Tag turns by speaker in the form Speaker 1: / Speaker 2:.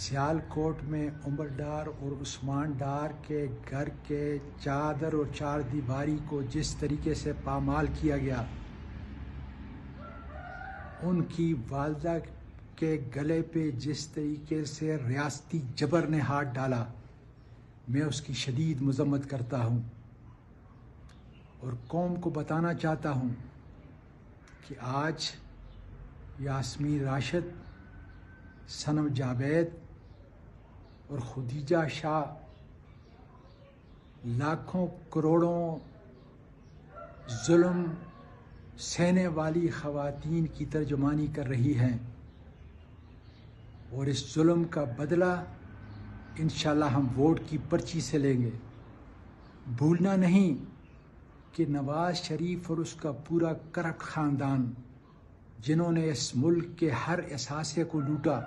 Speaker 1: سیالکوٹ میں عمر ڈار اور عثمان ڈار کے گھر کے چادر اور چار دیواری کو جس طریقے سے پامال کیا گیا، ان کی والدہ کے گلے پہ جس طریقے سے ریاستی جبر نے ہاتھ ڈالا، میں اس کی شدید مذمت کرتا ہوں اور قوم کو بتانا چاہتا ہوں کہ آج یاسمین راشد، صنم جاوید اور خدیجہ شاہ لاکھوں کروڑوں ظلم سہنے والی خواتین کی ترجمانی کر رہی ہیں، اور اس ظلم کا بدلہ انشاءاللہ ہم ووٹ کی پرچی سے لیں گے۔ بھولنا نہیں کہ نواز شریف اور اس کا پورا کرپٹ خاندان، جنہوں نے اس ملک کے ہر اثاثے کو لوٹا،